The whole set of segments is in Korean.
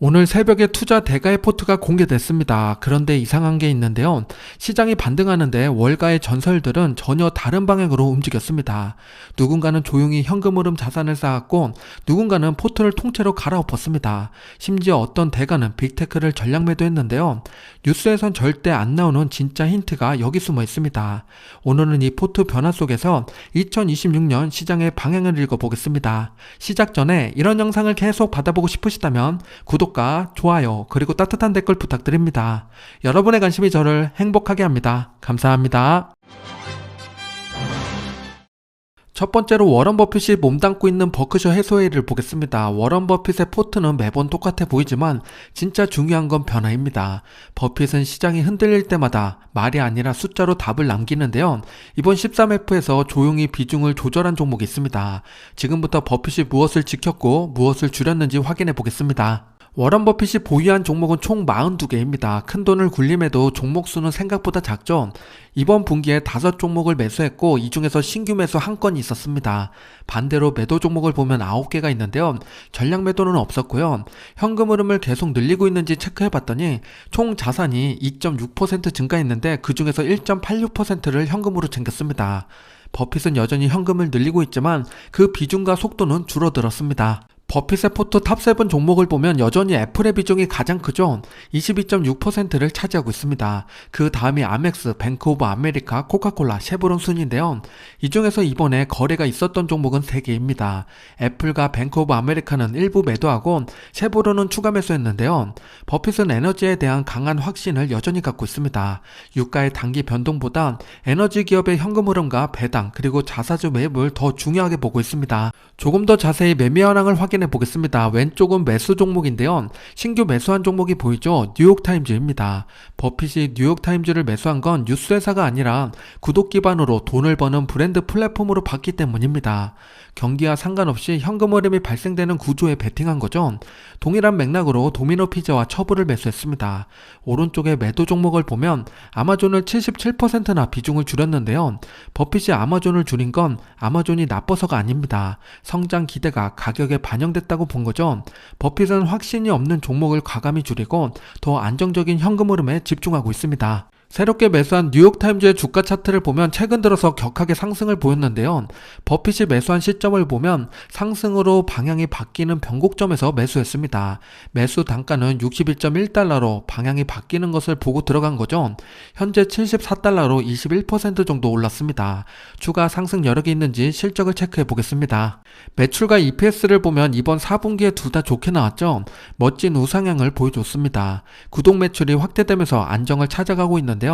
오늘 새벽에 투자 대가의 포트가 공개됐습니다. 그런데 이상한 게 있는데요. 시장이 반등하는데 월가의 전설들은 전혀 다른 방향으로 움직였습니다. 누군가는 조용히 현금 흐름 자산을 쌓았고 누군가는 포트를 통째로 갈아엎었습니다. 심지어 어떤 대가는 빅테크를 전량 매도했는데요. 뉴스에선 절대 안 나오는 진짜 힌트가 여기 숨어 있습니다. 오늘은 이 포트 변화 속에서 2026년 시장의 방향을 읽어보겠습니다. 시작 전에 이런 영상을 계속 받아보고 싶으시다면 구독과 좋아요 그리고 따뜻한 댓글 부탁드립니다. 여러분의 관심이 저를 행복하게 합니다. 감사합니다. 첫 번째로 워런 버핏이 몸담고 있는 버크셔 해서웨이를 보겠습니다. 워런 버핏의 포트는 매번 똑같아 보이지만 진짜 중요한 건 변화입니다. 버핏은 시장이 흔들릴 때마다 말이 아니라 숫자로 답을 남기는데요. 이번 13F에서 조용히 비중을 조절한 종목이 있습니다. 지금부터 버핏이 무엇을 지켰고 무엇을 줄였는지 확인해 보겠습니다. 워런 버핏이 보유한 종목은 총 42개입니다. 큰돈을 굴림에도 종목 수는 생각보다 작죠. 이번 분기에 5종목을 매수했고 이 중에서 신규 매수 한 건이 있었습니다. 반대로 매도 종목을 보면 9개가 있는데요. 전량 매도는 없었고요. 현금 흐름을 계속 늘리고 있는지 체크해봤더니 총 자산이 2.6% 증가했는데 그 중에서 1.86%를 현금으로 챙겼습니다. 버핏은 여전히 현금을 늘리고 있지만 그 비중과 속도는 줄어들었습니다. 버핏의 포트 탑7 종목을 보면 여전히 애플의 비중이 가장 크죠. 22.6%를 차지하고 있습니다. 그 다음이 아멕스, 뱅크 오브 아메리카, 코카콜라, 쉐보론 순인데요. 이 중에서 이번에 거래가 있었던 종목은 3개입니다. 애플과 뱅크 오브 아메리카는 일부 매도하고 쉐보론은 추가 매수했는데요. 버핏은 에너지에 대한 강한 확신을 여전히 갖고 있습니다. 유가의 단기 변동보다 에너지 기업의 현금 흐름과 배당 그리고 자사주 매입을 더 중요하게 보고 있습니다. 조금 더 자세히 매매 현황을 확인해 보겠습니다. 왼쪽은 매수 종목인데요. 신규 매수한 종목이 보이죠? 뉴욕타임즈입니다. 버핏이 뉴욕타임즈를 매수한 건 뉴스회사가 아니라 구독 기반으로 돈을 버는 브랜드 플랫폼으로 봤기 때문입니다. 경기와 상관없이 현금 흐름이 발생되는 구조에 베팅한 거죠. 동일한 맥락으로 도미노 피자와 처브를 매수했습니다. 오른쪽에 매도 종목을 보면 아마존을 77%나 비중을 줄였는데요. 버핏이 아마존을 줄인 건 아마존이 나빠서가 아닙니다. 성장 기대가 가격에 반영됐다고 본 거죠. 버핏은 확신이 없는 종목을 과감히 줄이고 더 안정적인 현금 흐름에 집중하고 있습니다. 새롭게 매수한 뉴욕타임즈의 주가 차트를 보면 최근 들어서 격하게 상승을 보였는데요. 버핏이 매수한 시점을 보면 상승으로 방향이 바뀌는 변곡점에서 매수했습니다. 매수 단가는 61.1달러로 방향이 바뀌는 것을 보고 들어간 거죠. 현재 74달러로 21% 정도 올랐습니다. 추가 상승 여력이 있는지 실적을 체크해 보겠습니다. 매출과 EPS를 보면 이번 4분기에 둘 다 좋게 나왔죠. 멋진 우상향을 보여줬습니다. 구독 매출이 확대되면서 안정을 찾아가고 있는데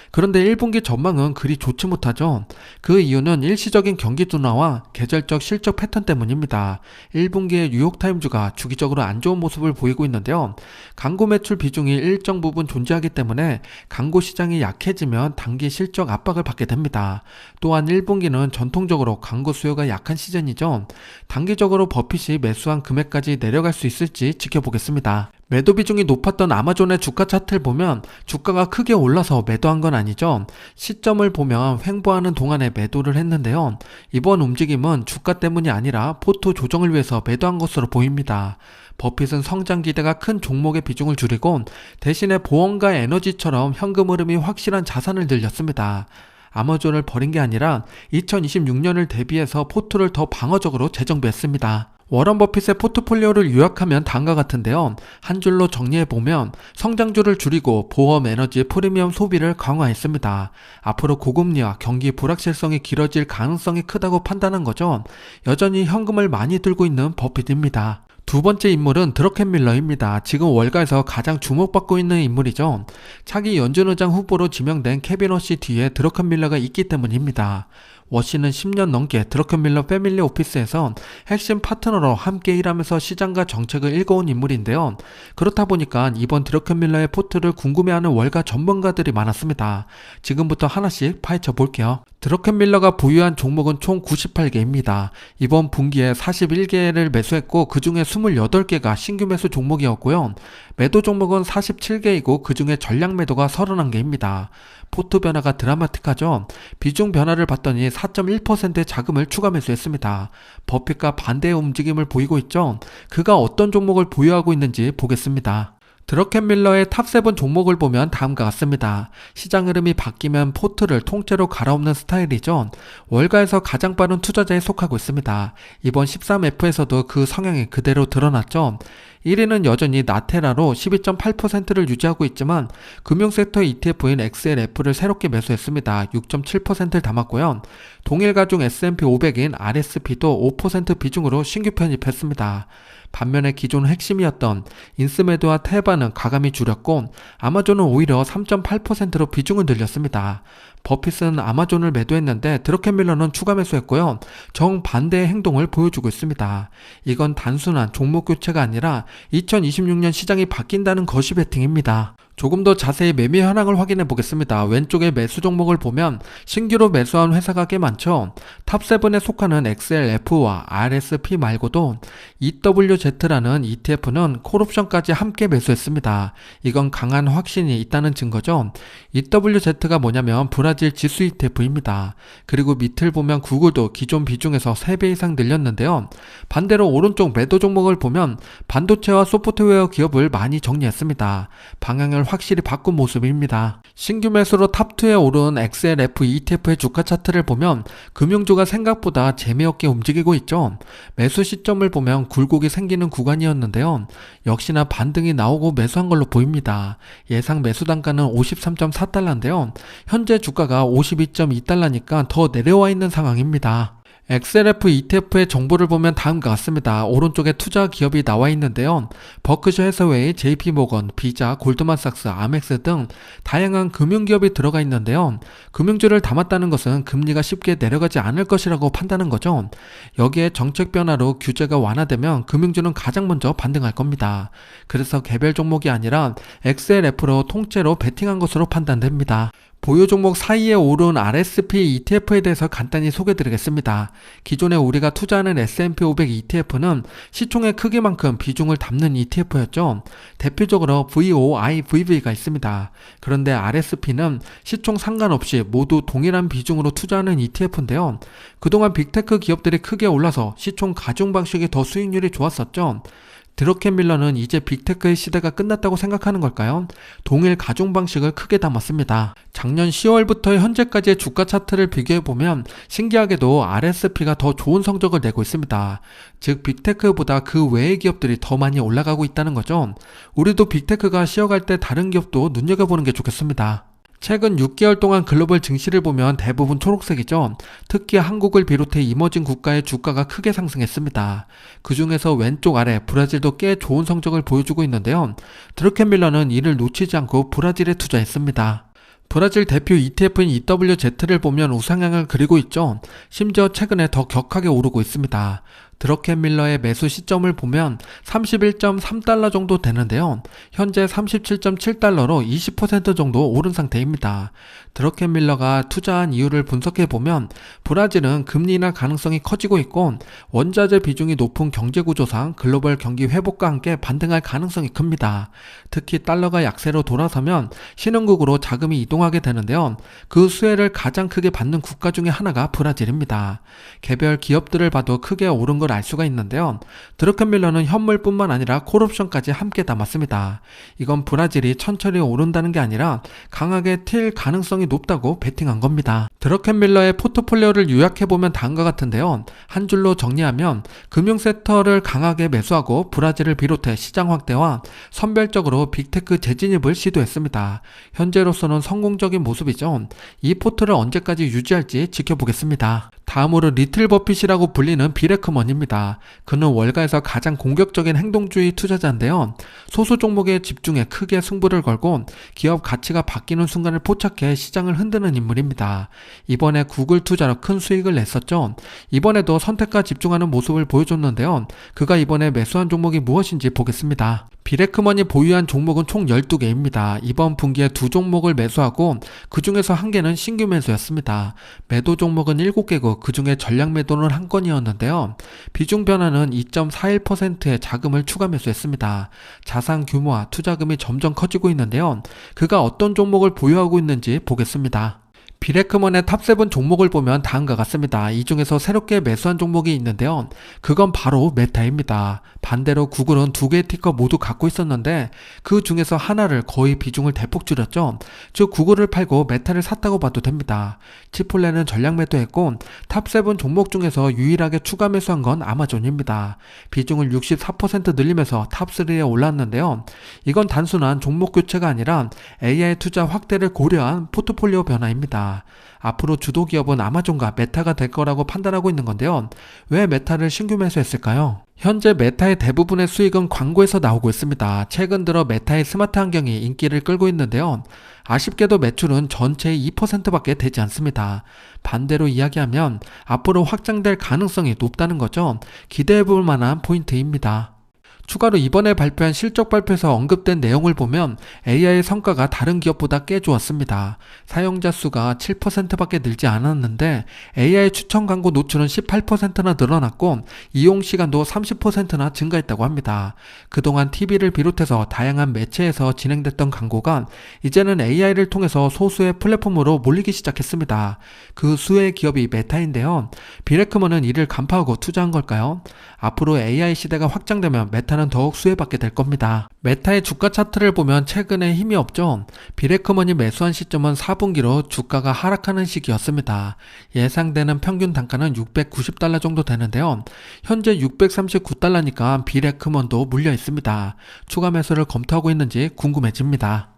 그런데 1분기 전망은 그리 좋지 못하죠. 그 이유는 일시적인 경기 둔화와 계절적 실적 패턴 때문입니다. 1분기에 뉴욕타임즈가 주기적으로 안 좋은 모습을 보이고 있는데요. 광고 매출 비중이 일정 부분 존재하기 때문에 광고 시장이 약해지면 단기 실적 압박을 받게 됩니다. 또한 1분기는 전통적으로 광고 수요가 약한 시즌이죠. 단기적으로 버핏이 매수한 금액까지 내려갈 수 있을지 지켜보겠습니다. 매도 비중이 높았던 아마존의 주가 차트를 보면 주가가 크게 올라서 매도한 건 아니죠. 시점을 보면 횡보하는 동안에 매도를 했는데요. 이번 움직임은 주가 때문이 아니라 포트 조정을 위해서 매도한 것으로 보입니다. 버핏은 성장 기대가 큰 종목의 비중을 줄이고 대신에 보험과 에너지처럼 현금 흐름이 확실한 자산을 늘렸습니다. 아마존을 버린 게 아니라 2026년을 대비해서 포트를 더 방어적으로 재정비했습니다. 워런 버핏의 포트폴리오를 요약하면 다음과 같은데요. 한 줄로 정리해보면 성장주를 줄이고 보험, 에너지, 프리미엄 소비를 강화했습니다. 앞으로 고금리와 경기 불확실성이 길어질 가능성이 크다고 판단한 거죠. 여전히 현금을 많이 들고 있는 버핏입니다. 두 번째 인물은 드러켄 밀러입니다. 지금 월가에서 가장 주목받고 있는 인물이죠. 차기 연준의장 후보로 지명된 케빈 워시 뒤에 드러켄 밀러가 있기 때문입니다. 워시는 10년 넘게 드러켄 밀러 패밀리 오피스에서 핵심 파트너로 함께 일하면서 시장과 정책을 읽어온 인물인데요. 그렇다 보니까 이번 드러켄 밀러의 포트를 궁금해하는 월가 전문가들이 많았습니다. 지금부터 하나씩 파헤쳐 볼게요. 드러켄 밀러가 보유한 종목은 총 98개입니다. 이번 분기에 41개를 매수했고 그 중에 28개가 신규 매수 종목이었고요. 매도 종목은 47개이고 그 중에 전량 매도가 31개입니다. 포트 변화가 드라마틱하죠. 비중 변화를 봤더니 4.1%의 자금을 추가 매수했습니다. 버핏과 반대의 움직임을 보이고 있죠. 그가 어떤 종목을 보유하고 있는지 보겠습니다. 드러켄밀러의 탑7 종목을 보면 다음과 같습니다. 시장 흐름이 바뀌면 포트를 통째로 갈아엎는 스타일이죠. 월가에서 가장 빠른 투자자에 속하고 있습니다. 이번 13F에서도 그 성향이 그대로 드러났죠. 1위는 여전히 나테라로 12.8%를 유지하고 있지만 금융섹터 ETF인 XLF를 새롭게 매수했습니다. 6.7%를 담았고요. 동일 가중 S&P 500인 RSP도 5% 비중으로 신규 편입했습니다. 반면에 기존 핵심이었던 인스메드와 테바는 가감히 줄였고 아마존은 오히려 3.8%로 비중을 늘렸습니다. 버핏은 아마존을 매도했는데 드러켄밀러는 추가 매수했고요. 정반대의 행동을 보여주고 있습니다. 이건 단순한 종목 교체가 아니라 2026년 시장이 바뀐다는 거시 베팅입니다. 조금 더 자세히 매매 현황을 확인해 보겠습니다. 왼쪽에 매수 종목을 보면 신규로 매수한 회사가 꽤 많죠. 탑7에 속하는 XLF와 RSP 말고도 EWZ라는 ETF는 콜옵션까지 함께 매수했습니다. 이건 강한 확신이 있다는 증거죠. EWZ가 뭐냐면 브라질 지수 ETF입니다. 그리고 밑을 보면 구글도 기존 비중에서 3배 이상 늘렸는데요. 반대로 오른쪽 매도 종목을 보면 반도체와 소프트웨어 기업을 많이 정리했습니다. 방향을 확실히 바꾼 모습입니다. 신규 매수로 탑2에 오른 XLF ETF의 주가 차트를 보면 금융주가 생각보다 재미없게 움직이고 있죠. 매수 시점을 보면 굴곡이 생기는 구간이었는데요. 역시나 반등이 나오고 매수한 걸로 보입니다. 예상 매수 단가는 53.4달러인데요. 현재 주가가 52.2달러니까 더 내려와 있는 상황입니다. XLF ETF의 정보를 보면 다음과 같습니다. 오른쪽에 투자 기업이 나와 있는데요. 버크셔 해서웨이, JP모건, 비자, 골드만삭스, 아멕스 등 다양한 금융기업이 들어가 있는데요. 금융주를 담았다는 것은 금리가 쉽게 내려가지 않을 것이라고 판단한 거죠. 여기에 정책 변화로 규제가 완화되면 금융주는 가장 먼저 반등할 겁니다. 그래서 개별 종목이 아니라 XLF로 통째로 베팅한 것으로 판단됩니다. 보유 종목 사이에 오른 RSP ETF에 대해서 간단히 소개드리겠습니다. 기존에 우리가 투자하는 S&P 500 ETF는 시총의 크기만큼 비중을 담는 ETF였죠. 대표적으로 VOIVV가 있습니다. 그런데 RSP는 시총 상관없이 모두 동일한 비중으로 투자하는 ETF인데요. 그동안 빅테크 기업들이 크게 올라서 시총 가중 방식이 더 수익률이 좋았었죠. 드러켄밀러는 이제 빅테크의 시대가 끝났다고 생각하는 걸까요? 동일 가중 방식을 크게 담았습니다. 작년 10월부터 현재까지의 주가 차트를 비교해보면 신기하게도 RSP가 더 좋은 성적을 내고 있습니다. 즉 빅테크보다 그 외의 기업들이 더 많이 올라가고 있다는 거죠. 우리도 빅테크가 쉬어갈 때 다른 기업도 눈여겨보는 게 좋겠습니다. 최근 6개월 동안 글로벌 증시를 보면 대부분 초록색이죠. 특히 한국을 비롯해 이머징 국가의 주가가 크게 상승했습니다. 그 중에서 왼쪽 아래 브라질도 꽤 좋은 성적을 보여주고 있는데요. 드러켄밀러는 이를 놓치지 않고 브라질에 투자했습니다. 브라질 대표 ETF인 EWZ를 보면 우상향을 그리고 있죠. 심지어 최근에 더 격하게 오르고 있습니다. 드러켄밀러의 매수 시점을 보면 31.3달러 정도 되는데요. 현재 37.7달러로 20% 정도 오른 상태입니다. 드러켄밀러가 투자한 이유를 분석해보면 브라질은 금리 인하 가능성이 커지고 있고 원자재 비중이 높은 경제구조상 글로벌 경기 회복과 함께 반등할 가능성이 큽니다. 특히 달러가 약세로 돌아서면 신흥국으로 자금이 이동하게 되는데요. 그 수혜를 가장 크게 받는 국가 중에 하나가 브라질입니다. 개별 기업들을 봐도 크게 오른 걸 알 수가 있는데요. 드러켄밀러는 현물뿐만 아니라 콜옵션까지 함께 담았습니다. 이건 브라질이 천천히 오른다는 게 아니라 강하게 튈 가능성이 높다고 베팅한 겁니다. 드러켄밀러의 포트폴리오를 요약해보면 다음과 같은데요. 한 줄로 정리하면 금융섹터를 강하게 매수하고 브라질을 비롯해 시장 확대와 선별적으로 빅테크 재진입을 시도했습니다. 현재로서는 성공적인 모습이죠. 이 포트를 언제까지 유지할지 지켜보겠습니다. 다음으로 리틀 버핏이라고 불리는 비레크먼입니다. 그는 월가에서 가장 공격적인 행동주의 투자자인데요. 소수 종목에 집중해 크게 승부를 걸고 기업 가치가 바뀌는 순간을 포착해 시장을 흔드는 인물입니다. 이번에 구글 투자로 큰 수익을 냈었죠. 이번에도 선택과 집중하는 모습을 보여줬는데요. 그가 이번에 매수한 종목이 무엇인지 보겠습니다. 비레크먼이 보유한 종목은 총 12개입니다. 이번 분기에 2종목을 매수하고 그 중에서 1개는 신규 매수였습니다. 매도 종목은 7개고 그 중에 전략 매도는 1건이었는데요. 비중 변화는 2.41%의 자금을 추가 매수했습니다. 자산 규모와 투자금이 점점 커지고 있는데요. 그가 어떤 종목을 보유하고 있는지 보겠습니다. 비레크먼의 탑7 종목을 보면 다음과 같습니다. 이 중에서 새롭게 매수한 종목이 있는데요. 그건 바로 메타입니다. 반대로 구글은 2개의 티커 모두 갖고 있었는데 그 중에서 하나를 거의 비중을 대폭 줄였죠. 즉 구글을 팔고 메타를 샀다고 봐도 됩니다. 치폴레는 전략 매도했고 탑7 종목 중에서 유일하게 추가 매수한 건 아마존입니다. 비중을 64% 늘리면서 탑3에 올랐는데요. 이건 단순한 종목 교체가 아니라 AI 투자 확대를 고려한 포트폴리오 변화입니다. 앞으로 주도 기업은 아마존과 메타가 될 거라고 판단하고 있는 건데요. 왜 메타를 신규 매수했을까요? 현재 메타의 대부분의 수익은 광고에서 나오고 있습니다. 최근 들어 메타의 스마트 환경이 인기를 끌고 있는데요. 아쉽게도 매출은 전체의 2%밖에 되지 않습니다. 반대로 이야기하면 앞으로 확장될 가능성이 높다는 거죠. 기대해볼 만한 포인트입니다. 추가로 이번에 발표한 실적 발표에서 언급된 내용을 보면 AI의 성과가 다른 기업보다 꽤 좋았습니다. 사용자 수가 7%밖에 늘지 않았는데 AI 추천 광고 노출은 18%나 늘어났고 이용 시간도 30%나 증가했다고 합니다. 그동안 TV를 비롯해서 다양한 매체에서 진행됐던 광고가 이제는 AI를 통해서 소수의 플랫폼으로 몰리기 시작했습니다. 그 수의 기업이 메타인데요. 비레크먼은 이를 간파하고 투자한 걸까요? 앞으로 AI 시대가 확장되면 메타는 더욱 수혜받게 될 겁니다. 메타의 주가 차트를 보면 최근에 힘이 없죠. 비레크먼이 매수한 시점은 4분기로 주가가 하락하는 시기였습니다. 예상되는 평균 단가는 $690 정도 되는데요. 현재 $639니까 비레크먼도 물려 있습니다. 추가 매수를 검토하고 있는지 궁금해집니다.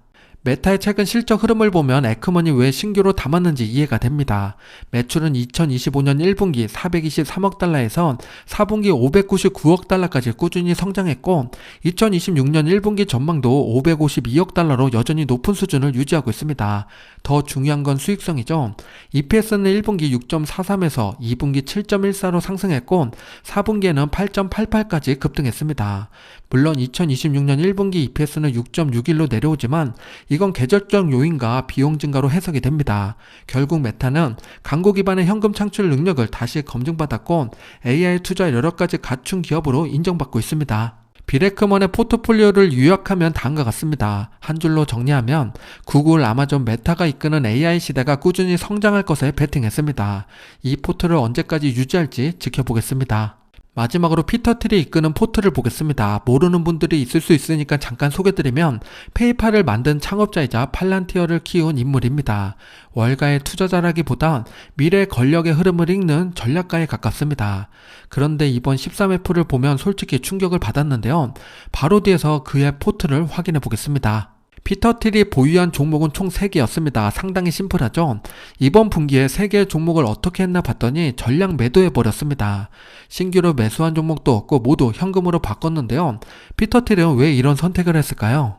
메타의 최근 실적 흐름을 보면 에크먼이 왜 신규로 담았는지 이해가 됩니다. 매출은 2025년 1분기 423억 달러에서 4분기 599억 달러까지 꾸준히 성장했고 2026년 1분기 전망도 552억 달러로 여전히 높은 수준을 유지하고 있습니다. 더 중요한 건 수익성이죠. EPS는 1분기 6.43에서 2분기 7.14로 상승했고 4분기에는 8.88까지 급등했습니다. 물론 2026년 1분기 EPS는 6.61로 내려오지만 이건 계절적 요인과 비용 증가로 해석이 됩니다. 결국 메타는 광고 기반의 현금 창출 능력을 다시 검증받았고 AI 투자 여러 가지 갖춘 기업으로 인정받고 있습니다. 비레크먼의 포트폴리오를 요약하면 다음과 같습니다. 한 줄로 정리하면 구글, 아마존, 메타가 이끄는 AI 시대가 꾸준히 성장할 것에 베팅했습니다. 이 포트를 언제까지 유지할지 지켜보겠습니다. 마지막으로 피터 틸이 이끄는 포트를 보겠습니다. 모르는 분들이 있을 수 있으니까 잠깐 소개드리면 페이팔을 만든 창업자이자 팔란티어를 키운 인물입니다. 월가의 투자자라기보단 미래 권력의 흐름을 읽는 전략가에 가깝습니다. 그런데 이번 13F를 보면 솔직히 충격을 받았는데요. 바로 뒤에서 그의 포트를 확인해 보겠습니다. 피터 틸이 보유한 종목은 총 3개였습니다. 상당히 심플하죠? 이번 분기에 3개의 종목을 어떻게 했나 봤더니 전량 매도해버렸습니다. 신규로 매수한 종목도 없고 모두 현금으로 바꿨는데요. 피터 틸은 왜 이런 선택을 했을까요?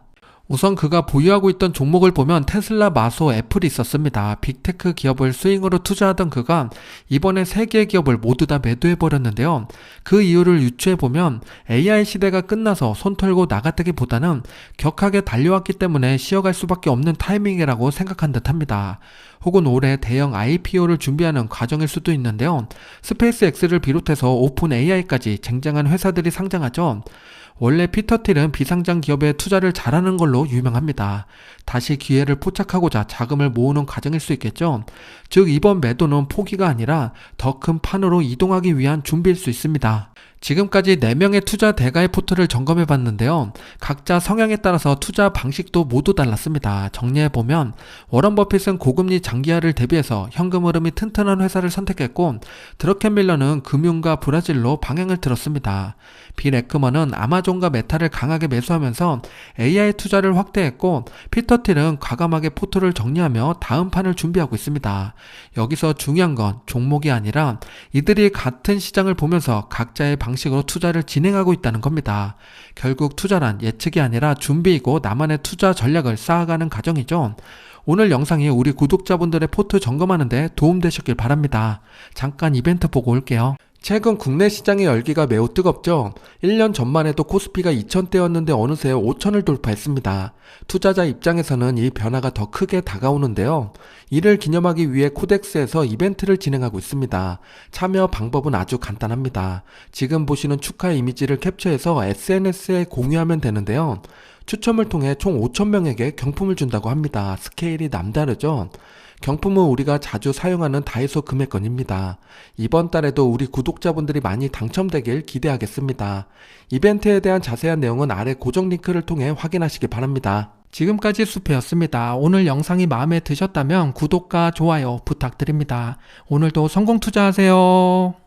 우선 그가 보유하고 있던 종목을 보면 테슬라, 마소, 애플이 있었습니다. 빅테크 기업을 스윙으로 투자하던 그가 이번에 3개의 기업을 모두 다 매도해버렸는데요. 그 이유를 유추해보면 AI 시대가 끝나서 손 털고 나갔다기보다는 격하게 달려왔기 때문에 쉬어갈 수밖에 없는 타이밍이라고 생각한 듯합니다. 혹은 올해 대형 IPO를 준비하는 과정일 수도 있는데요. 스페이스X를 비롯해서 오픈 AI까지 쟁쟁한 회사들이 상장하죠. 원래 피터 틸은 비상장 기업에 투자를 잘하는 걸로 유명합니다. 다시 기회를 포착하고자 자금을 모으는 과정일 수 있겠죠. 즉 이번 매도는 포기가 아니라 더 큰 판으로 이동하기 위한 준비일 수 있습니다. 지금까지 4명의 투자 대가의 포트를 점검해봤는데요. 각자 성향에 따라서 투자 방식도 모두 달랐습니다. 정리해보면 워런 버핏은 고금리 장기화를 대비해서 현금 흐름이 튼튼한 회사를 선택했고 드러켄 밀러는 금융과 브라질로 방향을 틀었습니다. 빌 에크먼은 아마존과 메타를 강하게 매수하면서 AI 투자를 확대했고 피터 틸은 과감하게 포트를 정리하며 다음 판을 준비하고 있습니다. 여기서 중요한 건 종목이 아니라 이들이 같은 시장을 보면서 각자의 방식으로 투자를 진행하고 있다는 겁니다. 결국 투자란 예측이 아니라 준비이고 나만의 투자 전략을 쌓아가는 과정이죠. 오늘 영상이 우리 구독자분들의 포트 점검하는 데 도움되셨길 바랍니다. 잠깐 이벤트 보고 올게요. 최근 국내 시장의 열기가 매우 뜨겁죠. 1년 전만 해도 코스피가 2,000대였는데 어느새 5,000을 돌파했습니다. 투자자 입장에서는 이 변화가 더 크게 다가오는데요. 이를 기념하기 위해 코덱스에서 이벤트를 진행하고 있습니다. 참여 방법은 아주 간단합니다. 지금 보시는 축하 이미지를 캡처해서 SNS에 공유하면 되는데요. 추첨을 통해 총 5,000명에게 경품을 준다고 합니다. 스케일이 남다르죠? 경품은 우리가 자주 사용하는 다이소 금액권입니다. 이번 달에도 우리 구독자분들이 많이 당첨되길 기대하겠습니다. 이벤트에 대한 자세한 내용은 아래 고정 링크를 통해 확인하시기 바랍니다. 지금까지 수페였습니다. 오늘 영상이 마음에 드셨다면 구독과 좋아요 부탁드립니다. 오늘도 성공 투자하세요.